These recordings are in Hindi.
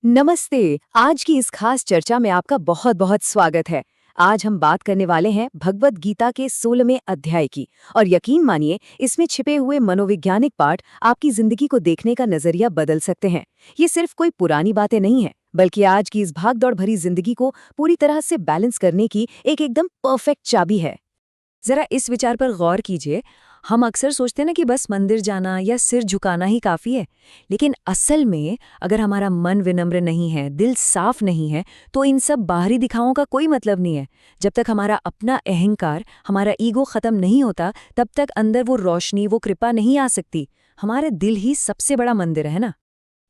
नमस्ते। आज की इस खास चर्चा में आपका बहुत बहुत स्वागत है। आज हम बात करने वाले हैं भगवद गीता के 16वें अध्याय की। और यकीन मानिए, इसमें छिपे हुए मनोवैज्ञानिक पाठ आपकी जिंदगी को देखने का नजरिया बदल सकते हैं। ये सिर्फ कोई पुरानी बातें नहीं है, बल्कि आज की इस भागदौड़ भरी जिंदगी को पूरी तरह से बैलेंस करने की एक एकदम परफेक्ट चाबी है। जरा इस विचार पर गौर कीजिए। हम अक्सर सोचते हैं ना कि बस मंदिर जाना या सिर झुकाना ही काफी है, लेकिन असल में अगर हमारा मन विनम्र नहीं है, दिल साफ नहीं है, तो इन सब बाहरी दिखावों का कोई मतलब नहीं है। जब तक हमारा अपना अहंकार, हमारा ईगो खत्म नहीं होता, तब तक अंदर वो रोशनी, वो कृपा नहीं आ सकती। हमारे दिल ही सबसे बड़ा मंदिर है ना।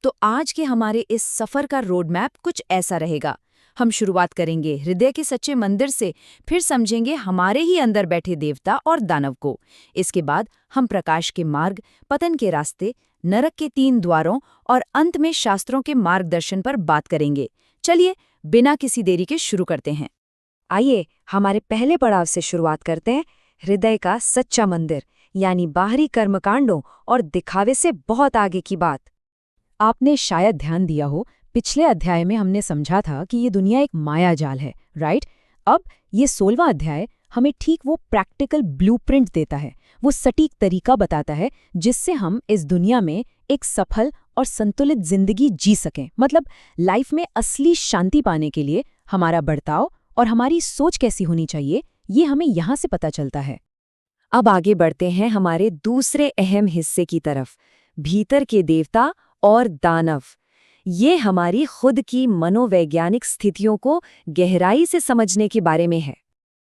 तो आज के हमारे इस सफर का रोड मैप कुछ ऐसा रहेगा। हम शुरुआत करेंगे हृदय के सच्चे मंदिर से, फिर समझेंगे हमारे ही अंदर बैठे देवता और दानव को। इसके बाद हम प्रकाश के मार्ग, पतन के रास्ते, नरक के 3 द्वारों और अंत में शास्त्रों के मार्गदर्शन पर बात करेंगे। चलिए, बिना किसी देरी के शुरू करते हैं। आइए हमारे पहले पड़ाव से शुरुआत करते हैं, हृदय का सच्चा मंदिर, यानी बाहरी कर्मकांडों और दिखावे से बहुत आगे की बात। आपने शायद ध्यान दिया हो, पिछले अध्याय में हमने समझा था कि ये दुनिया एक माया जाल है, राइट? अब ये 16वां अध्याय हमें ठीक वो प्रैक्टिकल ब्लूप्रिंट देता है, वो सटीक तरीका बताता है जिससे हम इस दुनिया में एक सफल और संतुलित जिंदगी जी सकें। मतलब लाइफ में असली शांति पाने के लिए हमारा बर्ताव और हमारी सोच कैसी होनी चाहिए, ये हमें यहाँ से पता चलता है। अब आगे बढ़ते हैं हमारे दूसरे अहम हिस्से की तरफ, भीतर के देवता और दानव। ये हमारी खुद की मनोवैज्ञानिक स्थितियों को गहराई से समझने के बारे में है।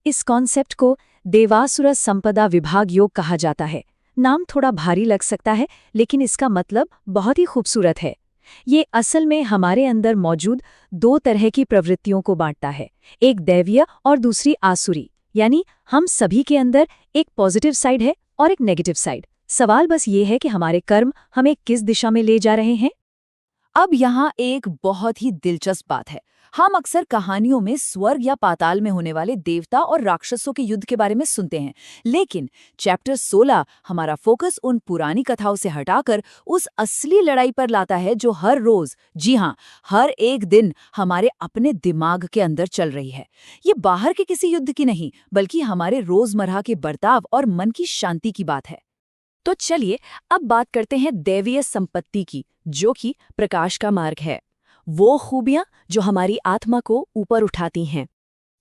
इस कॉन्सेप्ट को देवासुर संपदा विभाग योग कहा जाता है। नाम थोड़ा भारी लग सकता है, लेकिन इसका मतलब बहुत ही खूबसूरत है। ये असल में हमारे अंदर मौजूद 2 तरह की प्रवृत्तियों को बांटता है, एक दैवीय और दूसरी आसुरी। यानी हम सभी के अंदर एक पॉजिटिव साइड है और एक नेगेटिव साइड। सवाल बस ये है कि हमारे कर्म हमें किस दिशा में ले जा रहे हैं। अब यहाँ एक बहुत ही दिलचस्प बात है। हम अक्सर कहानियों में स्वर्ग या पाताल में होने वाले देवता और राक्षसों के युद्ध के बारे में सुनते हैं, लेकिन चैप्टर 16 हमारा फोकस उन पुरानी कथाओं से हटाकर उस असली लड़ाई पर लाता है जो हर रोज, जी हाँ, हर एक दिन हमारे अपने दिमाग के अंदर चल रही है। ये बाहर के किसी युद्ध की नहीं, बल्कि हमारे रोजमर्रा के बर्ताव और मन की शांति की बात है। तो चलिए अब बात करते हैं दैवीय संपत्ति की, जो कि प्रकाश का मार्ग है। वो खूबियां जो हमारी आत्मा को ऊपर उठाती हैं।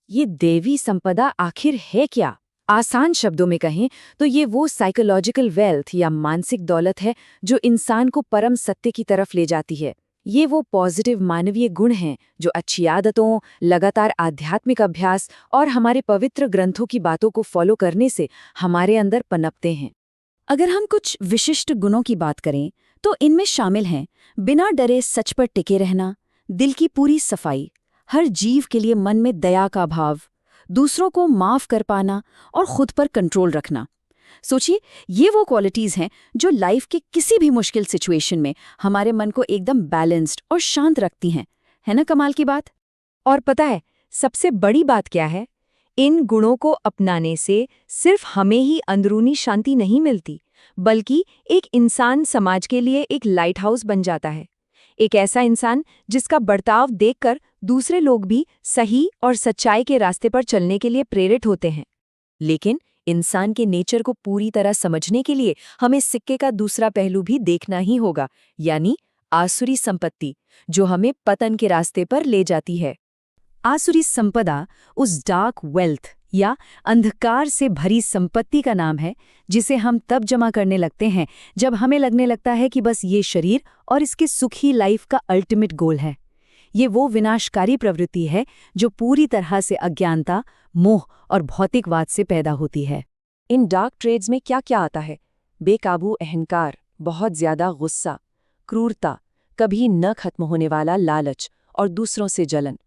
ये देवी संपदा आखिर है क्या? आसान शब्दों में कहें तो ये वो साइकोलॉजिकल वेल्थ या मानसिक दौलत है जो इंसान को परम सत्य की तरफ ले जाती है। ये वो पॉजिटिव मानवीय गुण हैं जो अच्छी आदतों, लगातार आध्यात्मिक अभ्यास और हमारे पवित्र ग्रंथों की बातों को फॉलो करने से हमारे अंदर पनपते हैं। अगर हम कुछ विशिष्ट गुणों की बात करें तो इनमें शामिल हैं बिना डरे सच पर टिके रहना, दिल की पूरी सफाई, हर जीव के लिए मन में दया का भाव, दूसरों को माफ कर पाना और खुद पर कंट्रोल रखना। सोचिए, ये वो क्वालिटीज हैं जो लाइफ के किसी भी मुश्किल सिचुएशन में हमारे मन को एकदम बैलेंस्ड और शांत रखती हैं। है ना कमाल की बात? और पता है सबसे बड़ी बात क्या है? इन गुणों को अपनाने से सिर्फ हमें ही अंदरूनी शांति नहीं मिलती, बल्कि एक इंसान समाज के लिए एक लाइट हाउस बन जाता है। एक ऐसा इंसान जिसका बर्ताव देखकर दूसरे लोग भी सही और सच्चाई के रास्ते पर चलने के लिए प्रेरित होते हैं। लेकिन इंसान के नेचर को पूरी तरह समझने के लिए हमें सिक्के का दूसरा पहलू भी देखना ही होगा, यानी आसुरी संपत्ति, जो हमें पतन के रास्ते पर ले जाती है। आसुरी संपदा उस डार्क वेल्थ या अंधकार से भरी संपत्ति का नाम है जिसे हम तब जमा करने लगते हैं जब हमें लगने लगता है कि बस ये शरीर और इसकी सुखी लाइफ का अल्टीमेट गोल है। ये वो विनाशकारी प्रवृत्ति है जो पूरी तरह से अज्ञानता, मोह और भौतिकवाद से पैदा होती है। इन डार्क ट्रेड्स में क्या क्या आता है? बेकाबू अहंकार, बहुत ज्यादा गुस्सा, क्रूरता, कभी न खत्म होने वाला लालच और दूसरों से जलन।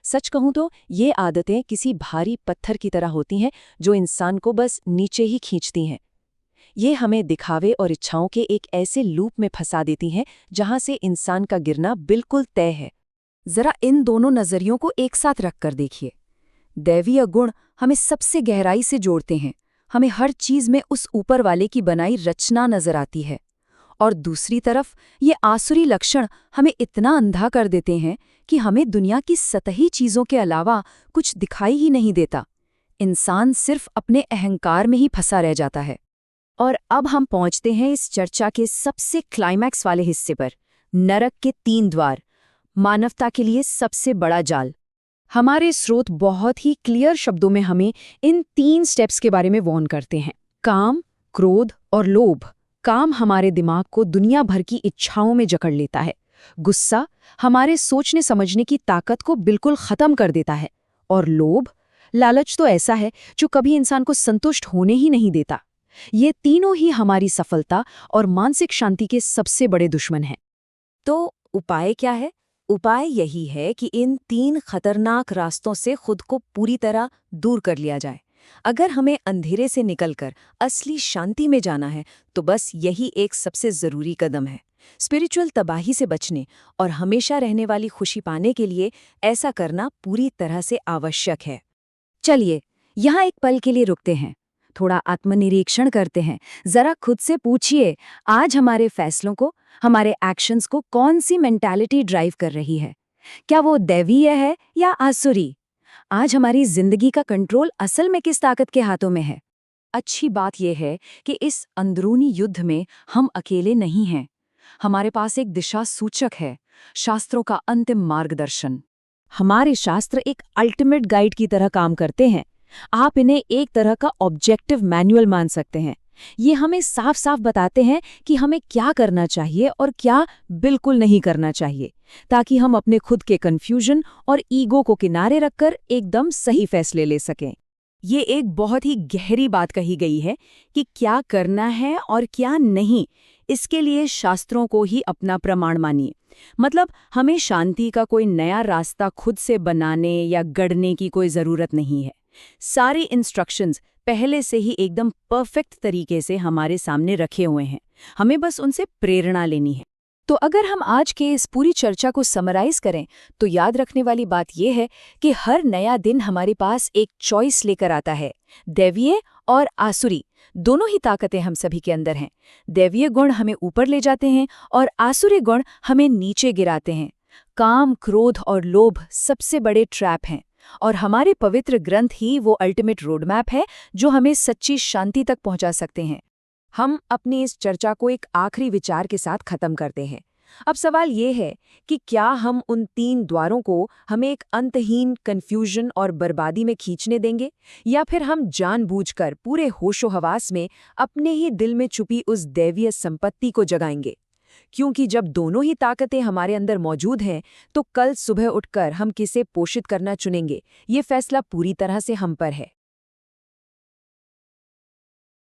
सच कहूं तो ये आदतें किसी भारी पत्थर की तरह होती हैं जो इंसान को बस नीचे ही खींचती हैं। ये हमें दिखावे और इच्छाओं के एक ऐसे लूप में फंसा देती हैं जहां से इंसान का गिरना बिल्कुल तय है। जरा इन दोनों नजरियों को एक साथ रखकर देखिए। दैवीय गुण हमें सबसे गहराई से जोड़ते हैं, हमें हर चीज में उस ऊपर वाले की बनाई रचना नजर आती है। और दूसरी तरफ ये आसुरी लक्षण हमें इतना अंधा कर देते हैं कि हमें दुनिया की सतही चीज़ों के अलावा कुछ दिखाई ही नहीं देता। इंसान सिर्फ अपने अहंकार में ही फंसा रह जाता है। और अब हम पहुंचते हैं इस चर्चा के सबसे क्लाइमैक्स वाले हिस्से पर, नरक के 3 द्वार, मानवता के लिए सबसे बड़ा जाल। हमारे स्रोत बहुत ही क्लियर शब्दों में हमें इन 3 स्टेप्स के बारे में वार्न करते हैं। काम, क्रोध और लोभ। काम हमारे दिमाग को दुनिया भर की इच्छाओं में जकड़ लेता है। गुस्सा हमारे सोचने समझने की ताकत को बिल्कुल खत्म कर देता है। और लोभ, लालच तो ऐसा है जो कभी इंसान को संतुष्ट होने ही नहीं देता। ये तीनों ही हमारी सफलता और मानसिक शांति के सबसे बड़े दुश्मन हैं। तो उपाय क्या है? उपाय यही है कि इन 3 खतरनाक रास्तों से खुद को पूरी तरह दूर कर लिया जाए। अगर हमें अंधेरे से निकलकर असली शांति में जाना है तो बस यही एक सबसे ज़रूरी कदम है। स्पिरिचुअल तबाही से बचने और हमेशा रहने वाली खुशी पाने के लिए ऐसा करना पूरी तरह से आवश्यक है। चलिए, यहाँ एक पल के लिए रुकते हैं, थोड़ा आत्मनिरीक्षण करते हैं। जरा खुद से पूछिए, आज हमारे फैसलों को, हमारे एक्शंस को कौन सी मेंटालिटी ड्राइव कर रही है? क्या वो दैवीय है या आसुरी? आज हमारी जिंदगी का कंट्रोल असल में किस ताकत के हाथों में है? अच्छी बात यह है कि इस अंदरूनी युद्ध में हम अकेले नहीं हैं। हमारे पास एक दिशा सूचक है, शास्त्रों का अंतिम मार्गदर्शन। हमारे शास्त्र एक अल्टीमेट गाइड की तरह काम करते हैं। आप इन्हें एक तरह का ऑब्जेक्टिव मैनुअल मान सकते हैं। ये हमें साफ साफ बताते हैं कि हमें क्या करना चाहिए और क्या बिल्कुल नहीं करना चाहिए, ताकि हम अपने खुद के कन्फ्यूजन और ईगो को किनारे रखकर एकदम सही फैसले ले सकें। ये एक बहुत ही गहरी बात कही गई है कि क्या करना है और क्या नहीं, इसके लिए शास्त्रों को ही अपना प्रमाण मानिए। मतलब हमें शांति का कोई नया रास्ता खुद से बनाने या गढ़ने की कोई ज़रूरत नहीं है। सारे इंस्ट्रक्शंस पहले से ही एकदम परफेक्ट तरीके से हमारे सामने रखे हुए हैं, हमें बस उनसे प्रेरणा लेनी है। तो अगर हम आज के इस पूरी चर्चा को समराइज करें तो याद रखने वाली बात यह है कि हर नया दिन हमारे पास एक चॉइस लेकर आता है। दैवीय और आसुरी दोनों ही ताकतें हम सभी के अंदर हैं। दैवीय गुण हमें ऊपर ले जाते हैं और आसुरी गुण हमें नीचे गिराते हैं। काम, क्रोध और लोभ सबसे बड़े ट्रैप हैं और हमारे पवित्र ग्रंथ ही वो अल्टीमेट रोडमैप है जो हमें सच्ची शांति तक पहुंचा सकते हैं। हम अपनी इस चर्चा को एक आखिरी विचार के साथ खत्म करते हैं। अब सवाल ये है कि क्या हम उन 3 द्वारों को हमें एक अंतहीन कन्फ्यूजन और बर्बादी में खींचने देंगे, या फिर हम जानबूझकर पूरे होशो-हवास में अपने ही दिल में छुपी उस दैवीय संपत्ति को जगाएंगे? क्योंकि जब दोनों ही ताकतें हमारे अंदर मौजूद हैं तो कल सुबह उठकर हम किसे पोषित करना चुनेंगे, ये फैसला पूरी तरह से हम पर है।